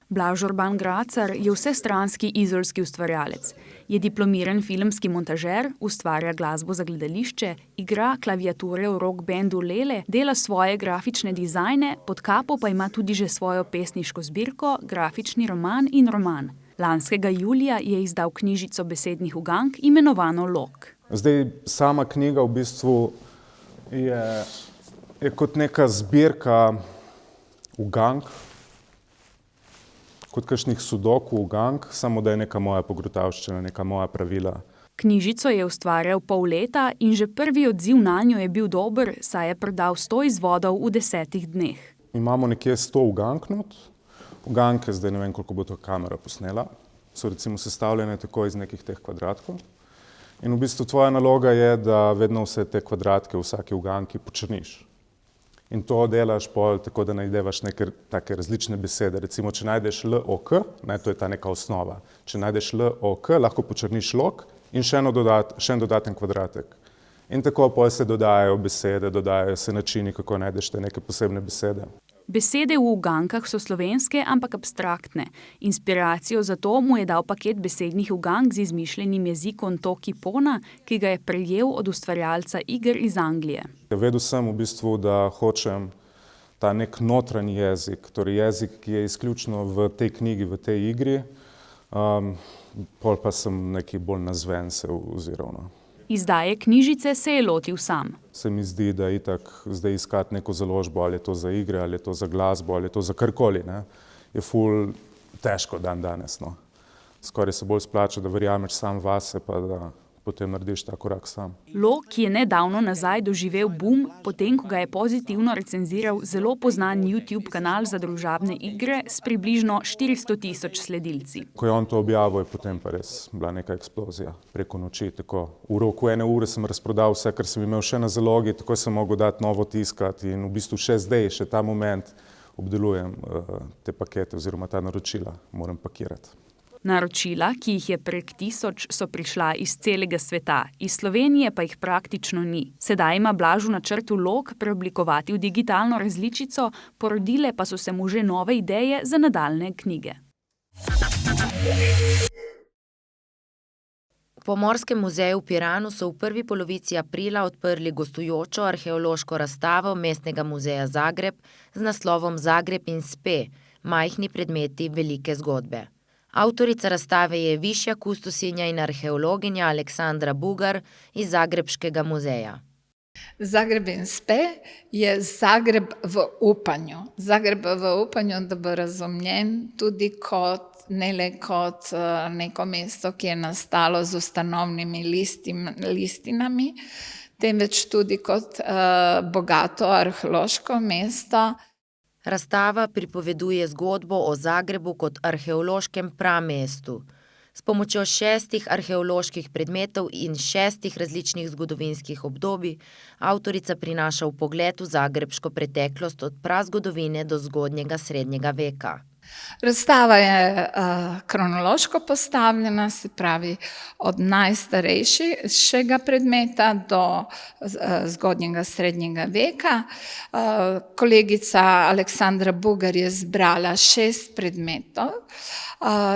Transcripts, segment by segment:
Blaž Urban Gracar je vsestranski izolski ustvarjalec. Je diplomiran filmski montažer, ustvarja glasbo za gledališče, igra klaviature v rock bandu Lele, dela svoje grafične dizajne, pod kapo pa ima tudi že svojo pesniško zbirko, grafični roman in roman. Lanskega julija je izdal knjižico besednih ugank imenovano Lok. Zdaj, sama knjiga v bistvu je kot neka zbirka ugank, kot kakšnih sudoku ugank, samo da je neka moja pogrutavščina, neka moja pravila. Knjižico je ustvarjal pol leta in že prvi odziv nanjo je bil dober, saj je prodal 100 izvodov v 10 dneh. Imamo nekje 100 ugank not. Uganke, zdaj ne vem, koliko bo to kamera posnela, so recimo sestavljene tako iz nekih teh kvadratkov. In v bistvu tvoja naloga je, da vedno vse te kvadratke v vsaki uganki počrniš. In to delaš pol tako, da najdevaš neke take različne besede. Recimo, če najdeš LOK, to je ta neka osnova. Če najdeš LOK, lahko počrniš lok in še en dodaten kvadratek. In tako pol se dodajajo besede, dodajajo se načini, kako najdeš te neke posebne besede. Besede v ugankah so slovenske, ampak abstraktne. Inspiracijo za to mu je dal paket besednih ugank z izmišljenim jezikom Toki Pona, ki ga je prejel od ustvarjalca iger iz Anglije. Vedel sem v bistvu, da hočem ta nek notranji jezik, torej jezik, ki je izključno v tej knjigi, v tej igri, pol pa sem neki bolj nazven se oziral. Izdaje knjižice se je lotil sam. Se mi zdi, da itak zdaj iskati neko založbo, ali je to za igre, ali je to za glasbo, ali je to za karkoli, je ful težko danes. Skoraj se bolj splača, da verjameš sam vase, pa da potem narediš ta korak sam. Lok, ki je nedavno nazaj doživel boom, potem ko ga je pozitivno recenziral zelo poznan YouTube kanal za družabne igre s približno 400 000 sledilci. Ko je on to objavil, je potem pa res bila neka eksplozija preko noči. Tako. V roku 1 ure sem razprodal vse, kar sem imel še na zalogi, tako sem mogel dati novo tiskati in v bistvu še zdaj, še ta moment obdelujem te pakete oziroma ta naročila moram pakirati. Naročila, ki jih je prek 1000, so prišla iz celega sveta, iz Slovenije pa jih praktično ni. Sedaj ima Blaž v načrtu Lok preoblikovati v digitalno različico, porodile pa so se mu že nove ideje za nadaljnje knjige. V Pomorskem muzeju v Piranu so v prvi polovici aprila odprli gostujočo arheološko razstavo Mestnega muzeja Zagreb z naslovom Zagreb in spe, majhni predmeti velike zgodbe. Avtorica razstave je višja kustosinja in arheologinja Aleksandra Bugar iz Zagrebškega muzeja. Zagreb in spe je Zagreb v upanju. Zagreb v upanju, da bo razumljen tudi ne le kot neko mesto, ki je nastalo z ustanovnimi listinami, temveč tudi kot bogato arheološko mesto. Razstava pripoveduje zgodbo o Zagrebu kot arheološkem pramestu. S pomočjo 6 arheoloških predmetov in 6 različnih zgodovinskih obdobij avtorica prinaša vpogled v zagrebško preteklost od prazgodovine do zgodnjega srednjega veka. Razstava je kronološko postavljena, se pravi od najstarejšega predmeta do zgodnjega srednjega veka. Kolegica Aleksandra Bugar je zbrala 6 predmetov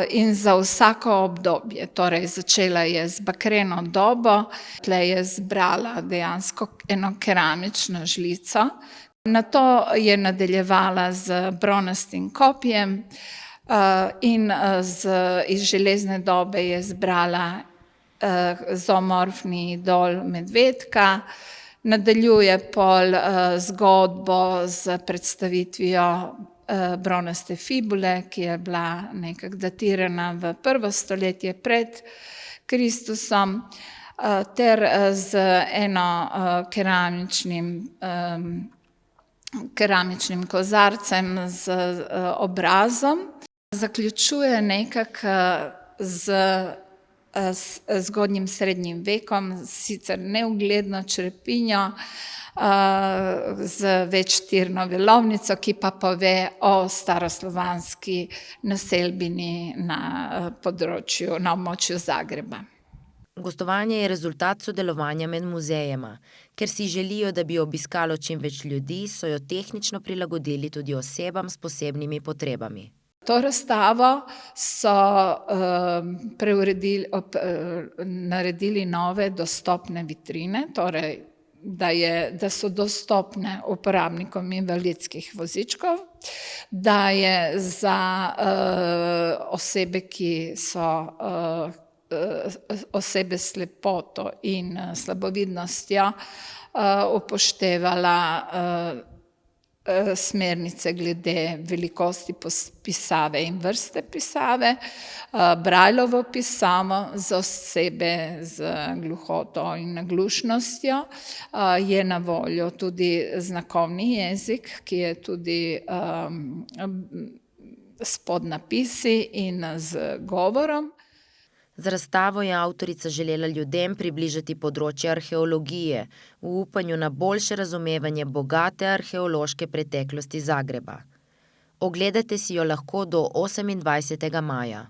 in za vsako obdobje, torej začela je z bakreno dobo, tle je zbrala dejansko eno keramično žlico. Nato je nadaljevala z bronastim kopjem in iz železne dobe je zbrala zoomorfni idol medvedka. Nadaljuje pol zgodbo z predstavitvijo bronaste fibule, ki je bila nekako datirana v 1. stoletje pred Kristusom, ter z eno keramičnim kozarcem z obrazom. Zaključuje nekako z zgodnjim srednjim vekom, sicer neugledno črepinjo z večtirno velovnico, ki pa pove o staroslovanski naselbini na območju Zagreba. Gostovanje je rezultat sodelovanja med muzejema. Ker si želijo, da bi obiskalo čim več ljudi, so jo tehnično prilagodili tudi osebam s posebnimi potrebami. To razstavo so naredili nove dostopne vitrine, torej da so dostopne uporabnikom invalidskih vozičkov, da je za osebe, ki so osebe s slepoto in slabovidnostjo, upoštevala smernice glede velikosti pisave in vrste pisave, Braillovo pisavo za osebe z gluhoto in naglušnostjo, je na voljo tudi znakovni jezik, ki je tudi s podnapisi in z govorom. Z razstavo je avtorica želela ljudem približati področje arheologije v upanju na boljše razumevanje bogate arheološke preteklosti Zagreba. Ogledate si jo lahko do 28. maja.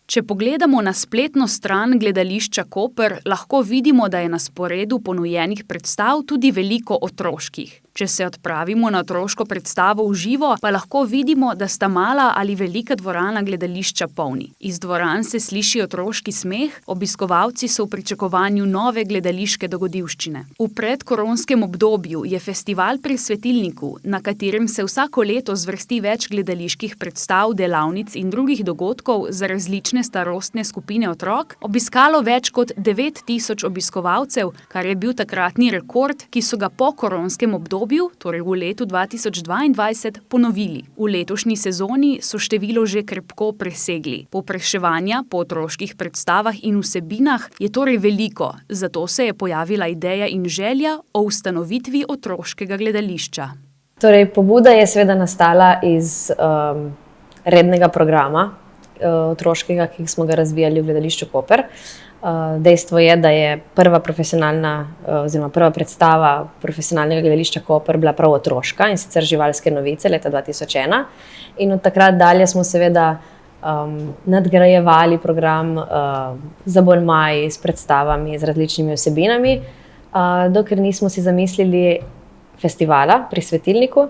Če pogledamo na spletno stran Gledališča Koper, lahko vidimo, da je na sporedu ponujenih predstav tudi veliko otroških. Če se odpravimo na otroško predstavo v živo, pa lahko vidimo, da sta mala ali velika dvorana gledališča polni. Iz dvoran se sliši otroški smeh, obiskovalci so v pričakovanju nove gledališke dogodivščine. V predkoronskem obdobju je festival pri Svetilniku, na katerem se vsako leto zvrsti več gledaliških predstav, delavnic in drugih dogodkov za različne starostne skupine otrok, obiskalo več kot 9000 obiskovalcev, kar je bil takratni rekord, ki so ga po koronskem obdobju, torej v letu 2022, ponovili. V letošnji sezoni so število že krepko presegli. Povpraševanja po otroških predstavah in vsebinah je torej veliko, zato se je pojavila ideja in želja o ustanovitvi otroškega gledališča. Torej, pobuda je seveda nastala iz rednega programa otroškega, ki smo ga razvijali v Gledališču Koper. Dejstvo je, da je prva predstava profesionalnega gledališča Koper bila prav otroška, in sicer Živalske novice leta 2001. In od takrat dalje smo seveda nadgrajevali program z abonmaji, s predstavami, z različnimi vsebinami, dokler nismo si zamislili festivala pri Svetilniku.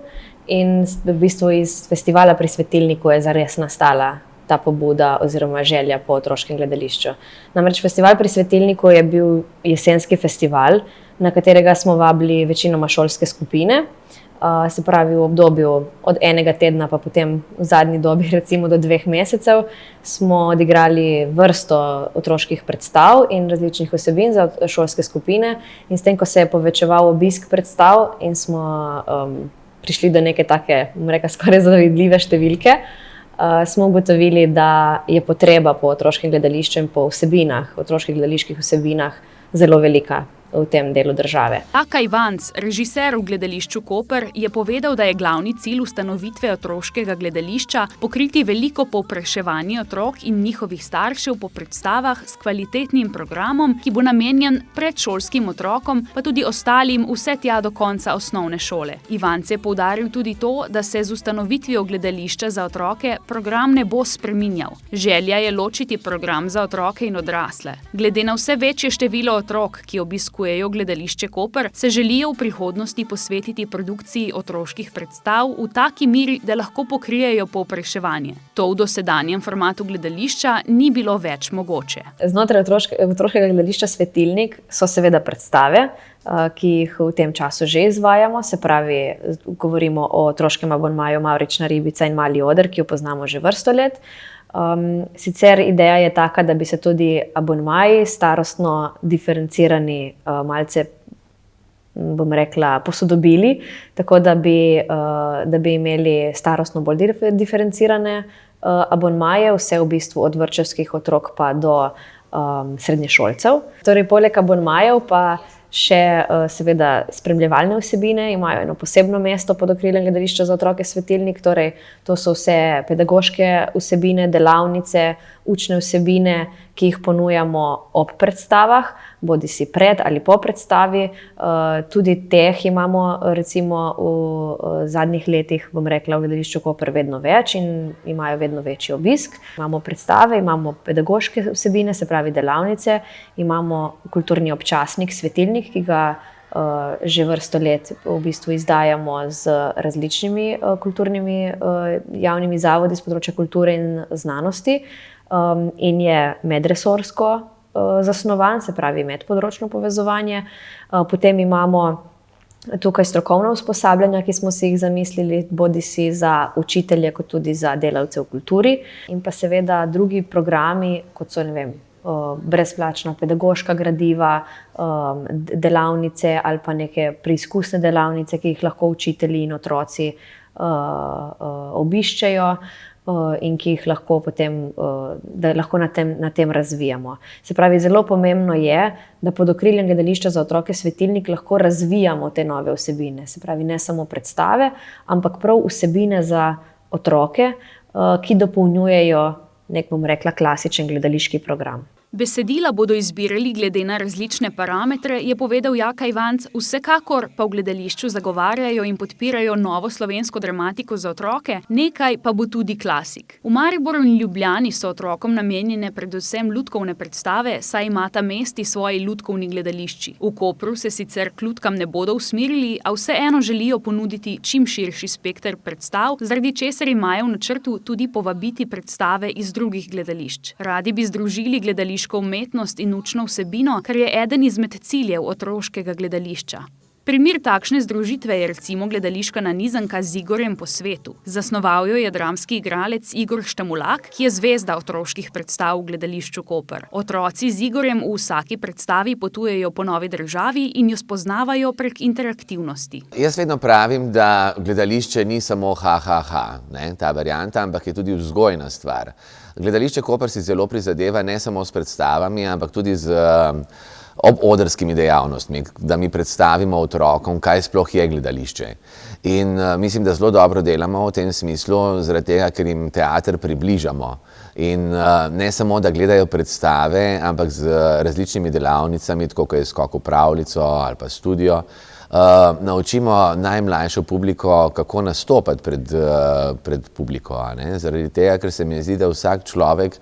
In v bistvu iz festivala pri Svetilniku je zares nastala ta pobuda oziroma želja po otroškem gledališču. Namreč festival pri Svetilniku je bil jesenski festival, na katerega smo vabili večinoma šolske skupine, se pravi v obdobju od enega tedna pa potem v zadnji dobi recimo do 2 mesecev smo odigrali vrsto otroških predstav in različnih vsebin za šolske skupine, in s tem, ko se je povečeval obisk predstav in smo prišli do neke take, skoraj zavidljive številke, smo ugotovili, da je potreba po otroškem gledališču in po vsebinah, otroških gledaliških vsebinah zelo velika v tem delu države. Taka Ivanc, režiser v Gledališču Koper, je povedal, da je glavni cilj ustanovitve otroškega gledališča pokriti veliko povpraševanje otrok in njihovih staršev po predstavah s kvalitetnim programom, ki bo namenjen predšolskim otrokom, pa tudi ostalim vse tja do konca osnovne šole. Ivanc je poudaril tudi to, da se z ustanovitvijo gledališča za otroke program ne bo spreminjal. Želja je ločiti program za otroke in odrasle. Glede na vse večje število otrok, ki obiskujejo Gledališče Koper, se želijo v prihodnosti posvetiti produkciji otroških predstav v taki miri, da lahko pokrijejo povpraševanje. To v dosedanjem formatu gledališča ni bilo več mogoče. Znotraj otroškega gledališča Svetilnik so seveda predstave, ki jih v tem času že izvajamo, se pravi, govorimo o otroškem abonmaju Mavrična ribica in Mali oder, ki jo poznamo že vrsto let. Sicer ideja je taka, da bi se tudi abonmaji starostno diferencirani malce, posodobili, tako da bi imeli starostno bolj diferencirane abonmaje, vse v bistvu od vrtčevskih otrok pa do srednješolcev. Torej, poleg abonmajev pa še seveda spremljevalne vsebine imajo eno posebno mesto pod okriljem Gledališča za otroke Svetilnik, torej to so vse pedagoške vsebine, delavnice, učne vsebine, ki jih ponujamo ob predstavah, bodisi pred ali po predstavi. Tudi teh imamo recimo v zadnjih letih, v Gledališču Koper vedno več in imajo vedno večji obisk. Imamo predstave, imamo pedagoške vsebine, se pravi delavnice, imamo kulturni občasnik Svetilnik, ki ga že vrsto let v bistvu izdajamo z različnimi kulturnimi javnimi zavodi z področja kulture in znanosti in je medresorsko zasnovan, se pravi medpodročno povezovanje. Potem imamo tukaj strokovna usposabljanja, ki smo si jih zamislili, bodisi za učitelje, kot tudi za delavce v kulturi. In pa seveda drugi programi, kot so, brezplačna pedagoška gradiva, delavnice ali pa neke preizkusne delavnice, ki jih lahko učitelji in otroci obiščejo in ki jih lahko potem, da lahko na tem razvijamo. Se pravi, zelo pomembno je, da pod okriljem Gledališča za otroke Svetilnik lahko razvijamo te nove vsebine. Se pravi, ne samo predstave, ampak prav vsebine za otroke, ki dopolnjujejo klasičen gledališki program. Besedila bodo izbirali glede na različne parametre, je povedal Jaka Ivanc, vsekakor pa v gledališču zagovarjajo in podpirajo novo slovensko dramatiko za otroke, nekaj pa bo tudi klasik. V Mariboru in Ljubljani so otrokom namenjene predvsem lutkovne predstave, saj imata mesti svoji lutkovni gledališči. V Kopru se sicer k lutkam ne bodo usmerili, a vseeno želijo ponuditi čim širši spekter predstav, zaradi česar imajo v načrtu tudi povabiti predstave iz drugih gledališč. Radi bi združili gledališče umetnost in učno vsebino, kar je eden izmed ciljev otroškega gledališča. Primer takšne združitve je recimo gledališka nanizanka z Igorjem po svetu. Zasnoval jo je dramski igralec Igor Štamulak, ki je zvezda otroških predstav v gledališču Koper. Otroci z Igorjem v vsaki predstavi potujejo po novi državi in jo spoznavajo prek interaktivnosti. Jaz vedno pravim, da gledališče ni samo ta varianta, ampak je tudi vzgojna stvar. Gledališče Koper si zelo prizadeva ne samo s predstavami, ampak tudi z obodrskimi dejavnostmi, da mi predstavimo otrokom, kaj sploh je gledališče. In mislim, da zelo dobro delamo v tem smislu, zaradi tega, ker jim teater približamo. In ne samo, da gledajo predstave, ampak z različnimi delavnicami, tako kot je skok v pravljico ali pa studio, naučimo najmlajšo publiko, kako nastopati pred publiko. Zaradi tega, ker se mi zdi, da vsak človek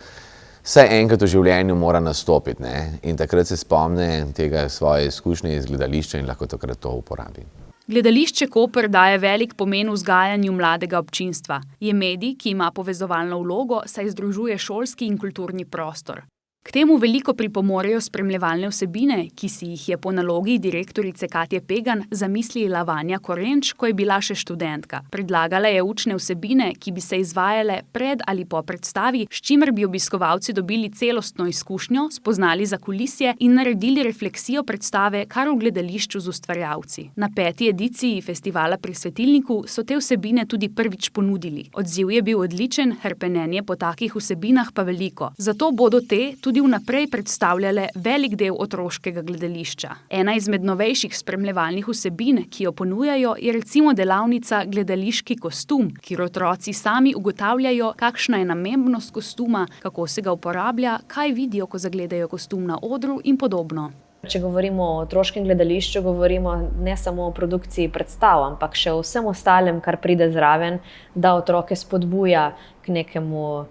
vsaj enkrat v življenju mora nastopiti. In takrat se spomne tega svoje izkušnje iz gledališča in lahko takrat to uporabi. Gledališče Koper daje velik pomen vzgajanju mladega občinstva. Je medij, ki ima povezovalno vlogo, saj združuje šolski in kulturni prostor. K temu veliko pripomorejo spremljevalne vsebine, ki si jih je po nalogi direktorice Katje Pegan zamislila Vanja Korenč, ko je bila še študentka. Predlagala je učne vsebine, ki bi se izvajale pred ali po predstavi, s čimer bi obiskovalci dobili celostno izkušnjo, spoznali zakulisje in naredili refleksijo predstave kar v gledališču z ustvarjalci. Na 5. ediciji festivala pri Svetilniku so te vsebine tudi prvič ponudili. Odziv je bil odličen, hrpenenje po takih vsebinah pa veliko. Zato bodo te tudi vnaprej predstavljale velik del otroškega gledališča. Ena izmed novejših spremljevalnih vsebin, ki jo ponujajo, je recimo delavnica Gledališki kostum, kjer otroci sami ugotavljajo, kakšna je namembnost kostuma, kako se ga uporablja, kaj vidijo, ko zagledajo kostum na odru in podobno. Če govorimo o otroškem gledališču, govorimo ne samo o produkciji predstav, ampak še o vsem ostalem, kar pride zraven, da otroke spodbuja k nekemu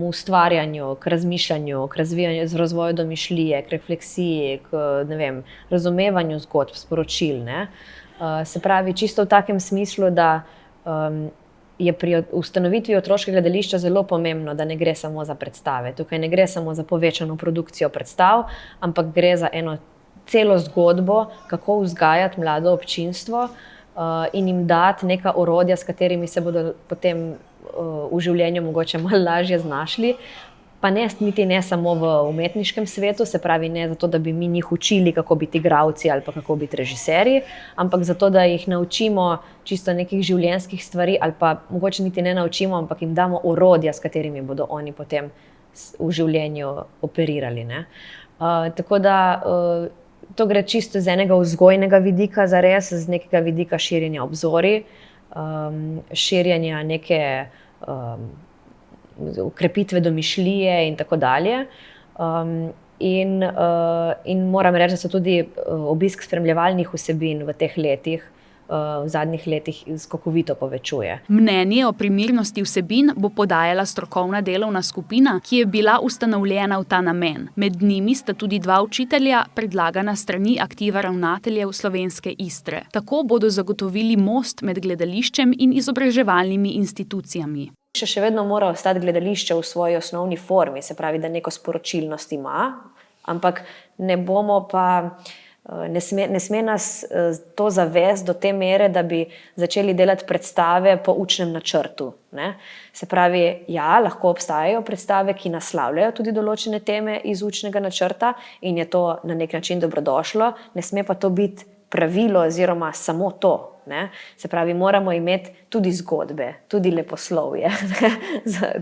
ustvarjanju, k razmišljanju, k razvoju domišljije, k refleksiji, k razumevanju zgodb, sporočil. Se pravi, čisto v takem smislu, da je pri ustanovitvi otroškega gledališča zelo pomembno, da ne gre samo za predstave. Tukaj ne gre samo za povečano produkcijo predstav, ampak gre za eno celo zgodbo, kako vzgajati mlado občinstvo in jim dati neka orodja, s katerimi se bodo potem v življenju mogoče malo lažje znašli, pa niti ne samo v umetniškem svetu, se pravi ne zato, da bi mi njih učili, kako biti igralci ali pa kako biti režiserji, ampak zato, da jih naučimo čisto nekih življenjskih stvari ali pa mogoče niti ne naučimo, ampak jim damo orodja, s katerimi bodo oni potem v življenju operirali. Tako da to gre čisto z enega vzgojnega vidika, zares, z nekega vidika širjenja obzorij, širjenja neke ukrepitve domišljije in tako dalje. In moram reči, da so tudi obisk spremljevalnih vsebin v teh letih v zadnjih letih skokovito povečuje. Mnenje o primernosti vsebin bo podajala strokovna delovna skupina, ki je bila ustanovljena v ta namen. Med njimi sta tudi 2 učitelja, predlagana strani aktiva ravnateljev Slovenske Istre. Tako bodo zagotovili most med gledališčem in izobraževalnimi institucijami. Še vedno mora ostati gledališče v svoji osnovni formi, se pravi, da neko sporočilnost ima, ampak ne bomo pa, ne sme nas to zavesti do te mere, da bi začeli delati predstave po učnem načrtu, ne. Se pravi, ja, lahko obstajajo predstave, ki naslavljajo tudi določene teme iz učnega načrta in je to na nek način dobrodošlo, ne sme pa to biti pravilo oziroma samo to. Ne? Se pravi, moramo imeti tudi zgodbe, tudi leposlovje,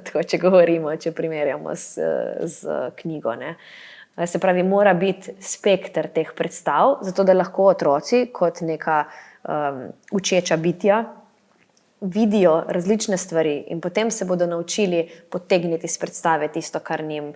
tako, če govorimo, če primerjamo z knjigo. Ne? Se pravi, mora biti spekter teh predstav, zato da lahko otroci kot neka učeča bitja vidijo različne stvari in potem se bodo naučili potegniti iz predstave tisto, kar njim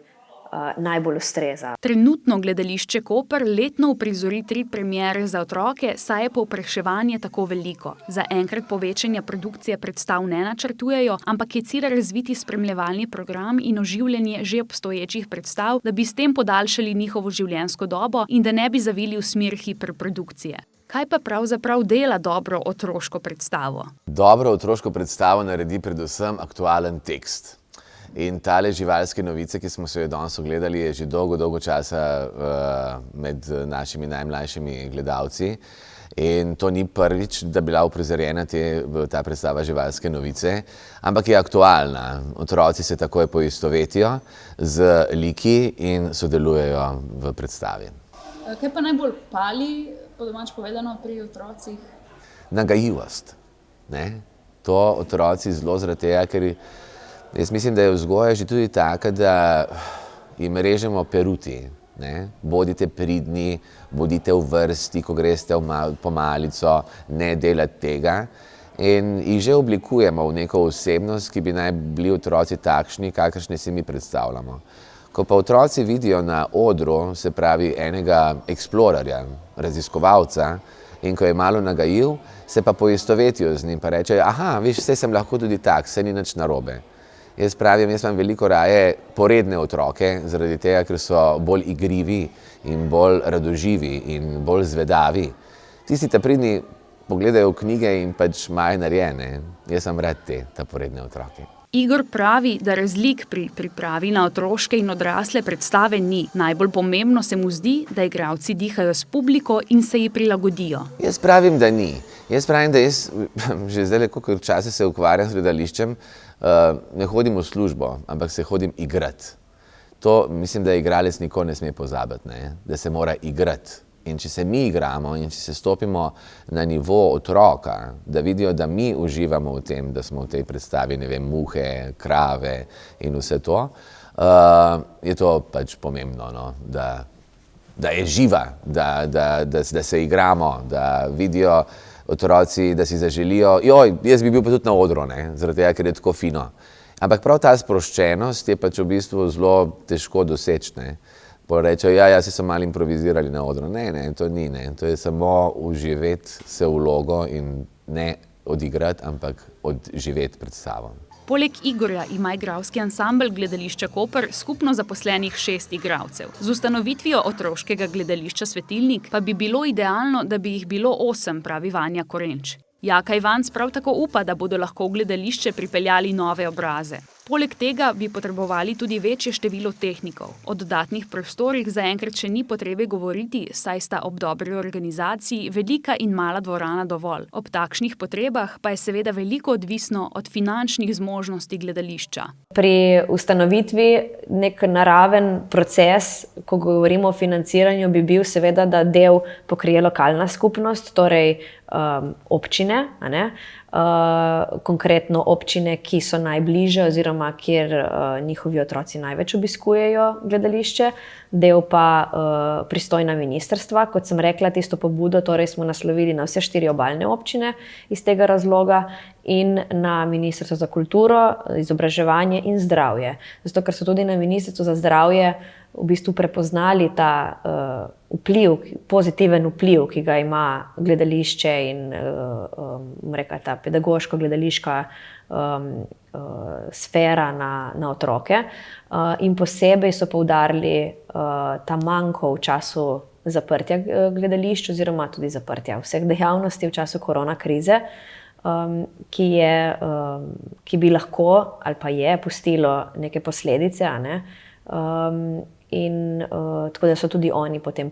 najbolj ustreza. Trenutno gledališče Koper letno uprizori 3 premiere za otroke, saj je povpraševanje tako veliko. Za enkrat povečanja produkcije predstav ne načrtujejo, ampak je cilj razviti spremljevalni program in oživljanje že obstoječih predstav, da bi s tem podaljšali njihovo življenjsko dobo in da ne bi zavili v smer hiperprodukcije. Kaj pa pravzaprav dela dobro otroško predstavo? Dobro otroško predstavo naredi predvsem aktualen tekst. In tale Živalske novice, ki smo se jo danes ogledali, je že dolgo časa med našimi najmlajšimi gledalci. In to ni prvič, da bila uprizorjena ta predstava Živalske novice, ampak je aktualna. Otroci se takoj poistovetijo z liki in sodelujejo v predstavi. Kaj pa najbolj pali, po domač povedano, pri otrocih? Nagajivost. Ne? To otroci zelo zaradi tega, ker jaz mislim, da je vzgoja že tudi taka, da jim režemo peruti. Ne? Bodite pridni, bodite v vrsti, ko greste po malico, ne delati tega. In jih že oblikujemo v neko osebnost, ki bi naj bili otroci takšni, kakršne si mi predstavljamo. Ko pa otroci vidijo na odru, se pravi enega eksplorerja, raziskovalca, in ko je malo nagajiv, se pa poistovetijo z njim, pa rečejo, aha, viš, saj sem lahko tudi tak, saj ni nič narobe. Jaz pravim, jaz imam veliko raje poredne otroke, zaradi tega, ker so bolj igrivi in bolj radoživi in bolj zvedavi. Tisti ta pridni pogledajo v knjige in pač imajo narejene. Jaz sem rad ta poredne otroke. Igor pravi, da razlik pri pripravi na otroške in odrasle predstave ni. Najbolj pomembno se mu zdi, da igralci dihajo s publiko in se ji prilagodijo. Jaz pravim, da ni. Jaz pravim, da jaz že zdaj koliko časa se ukvarjam z gledališčem, ne hodim v službo, ampak se hodim igrati. To mislim, da igralec nikoli ne sme pozabiti, ne? Da se mora igrati. In če se mi igramo in če se stopimo na nivo otroka, da vidijo, da mi uživamo v tem, da smo v tej predstavi, ne vem, muhe, krave in vse to, je to pač pomembno, no? Da je živa, da se igramo, da vidijo otroci, da si zaželijo, joj, jaz bi bil pa tudi na odru, ne? Zaradi tega, ker je tako fino. Ampak prav ta sproščenost je pač v bistvu zelo težko doseči, ne? Rečejo, ja, si so malo improvizirali na odru. Ne, to ni, ne. To je samo uživeti se v vlogo in ne odigrati, ampak odživeti predstavo. Poleg Igorja ima igralski ansambel Gledališča Koper skupno zaposlenih 6 igralcev. Z ustanovitvijo otroškega gledališča Svetilnik pa bi bilo idealno, da bi jih bilo 8, pravi Vanja Korenč. Jaka Ivanc prav tako upa, da bodo lahko v gledališče pripeljali nove obraze. Poleg tega bi potrebovali tudi večje število tehnikov. O dodatnih prostorih zaenkrat še ni potrebe govoriti, saj sta ob dobri organizaciji velika in mala dvorana dovolj. Ob takšnih potrebah pa je seveda veliko odvisno od finančnih zmožnosti gledališča. Pri ustanovitvi nek naraven proces, ko govorimo o financiranju, bi bil seveda, da del pokrije lokalna skupnost, torej občine, a ne? Konkretno občine, ki so najbližje oziroma kjer njihovi otroci največ obiskujejo gledališče, del pa pristojna ministrstva. Kot sem rekla, tisto pobudo torej smo naslovili na vse 4 obalne občine iz tega razloga in na Ministrstvo za kulturo, izobraževanje in zdravje. Zato, ker so tudi na Ministrstvu za zdravje v bistvu prepoznali ta vpliv, pozitiven vpliv, ki ga ima gledališče in ta pedagoško-gledališka sfera na otroke. In posebej so poudarili ta manko v času zaprtja gledališč oziroma tudi zaprtja vseh dejavnosti v času korona krize, ki bi lahko ali pa je pustilo neke posledice, in tako da so tudi oni potem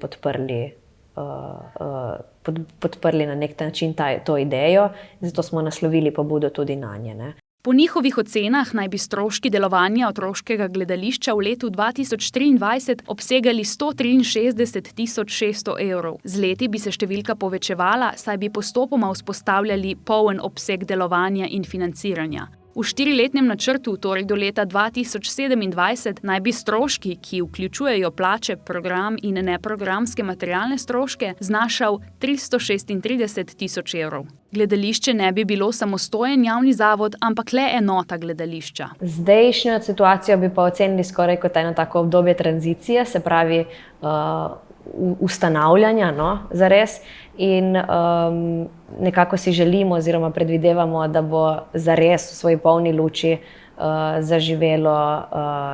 podprli na nek način to idejo, zato smo naslovili pobudo tudi nanje. Po njihovih ocenah naj bi stroški delovanja otroškega gledališča v letu 2023 obsegali 163.600 evrov. Z leti bi se številka povečevala, saj bi postopoma vzpostavljali poln obseg delovanja in financiranja. V 4-letnem načrtu, torej do leta 2027, naj bi stroški, ki vključujejo plače, program in neprogramske materialne stroške, znašal 336.000 evrov. Gledališče ne bi bilo samostojen javni zavod, ampak le enota gledališča. Zdajšnjo situacijo bi pa ocenili skoraj kot eno tako obdobje tranzicije, se pravi ustanavljanja, zares. In nekako si želimo oziroma predvidevamo, da bo zares v svoji polni luči zaživelo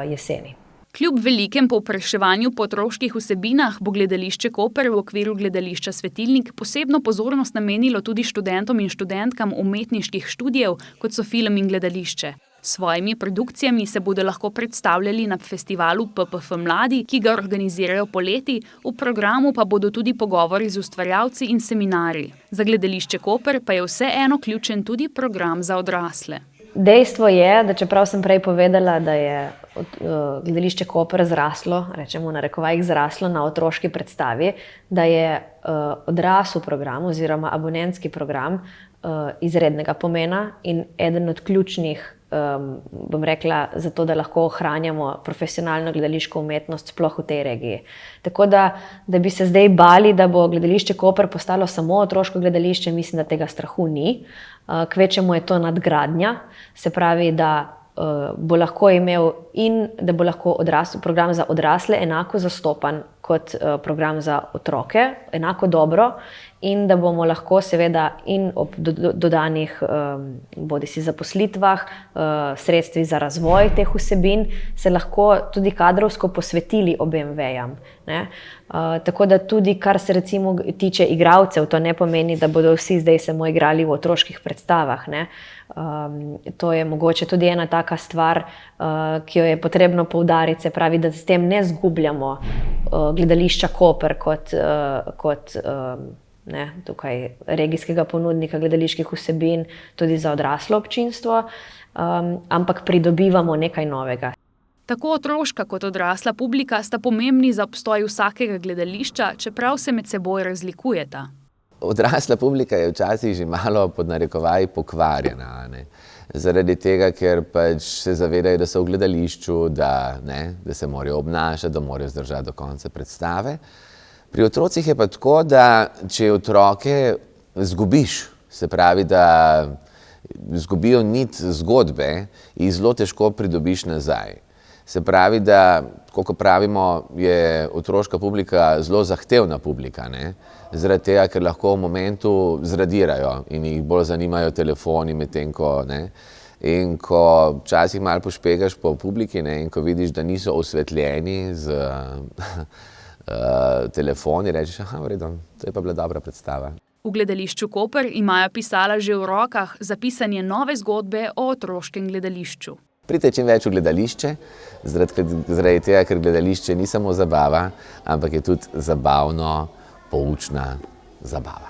jeseni. Kljub velikem povpraševanju po otroških vsebinah bo Gledališče Koper v okviru Gledališča Svetilnik posebno pozornost namenilo tudi študentom in študentkam umetniških študijev, kot so film in gledališče. S svojimi produkcijami se bodo lahko predstavljali na festivalu PPF Mladi, ki ga organizirajo poleti, v programu pa bodo tudi pogovori z ustvarjalci in seminarji. Za Gledališče Koper pa je vseeno ključen tudi program za odrasle. Dejstvo je, da čeprav sem prej povedala, da je Gledališče Koper zraslo, rečemo narekovajih zraslo na otroški predstavi, da je odrasel program oziroma abonentski program izrednega pomena in eden od ključnih, bom rekla, zato da lahko ohranjamo profesionalno gledališko umetnost sploh v tej regiji. Tako da bi se zdaj bali, da bo Gledališče Koper postalo samo otroško gledališče, mislim, da tega strahu ni. Kvečemu je to nadgradnja, se pravi, da bo lahko imel in da bo lahko program za odrasle enako zastopan kot program za otroke, enako dobro, in da bomo lahko seveda in ob dodanih bodisi zaposlitvah, sredstvi za razvoj teh vsebin, se lahko tudi kadrovsko posvetili obem vejam. Tako da tudi, kar se recimo tiče igralcev, to ne pomeni, da bodo vsi zdaj samo igrali v otroških predstavah. To je mogoče tudi ena taka stvar, ki jo je potrebno poudariti, se pravi, da s tem ne zgubljamo Gledališča Koper kot tukaj regijskega ponudnika gledaliških vsebin tudi za odraslo občinstvo, ampak pridobivamo nekaj novega. Tako otroška kot odrasla publika sta pomembni za obstoj vsakega gledališča, čeprav se med seboj razlikujeta. Odrasla publika je včasih že malo pod narekovaji pokvarjena, zaradi tega, ker pač se zavedajo, da so v gledališču, da se morajo obnašati, da morajo zdržati do konca predstave. Pri otrocih je pa tako, da če otroke zgubiš, se pravi, da zgubijo nit zgodbe, jih zelo težko pridobiš nazaj. Se pravi, da, kot pravimo, je otroška publika zelo zahtevna publika, zaradi tega, ker lahko v momentu zradirajo in jih bolj zanimajo telefoni, medtem ko, in ko včasih malo pošpegaš po publiki, in ko vidiš, da niso osvetljeni z telefoni, rečeš, v redu, to je pa bila dobra predstava. V Gledališču Koper imajo pisala že v rokah za pisanje nove zgodbe o otroškem gledališču. Pridite čim več v gledališče, zaradi tega, ker gledališče ni samo zabava, ampak je tudi zabavno, poučna zabava.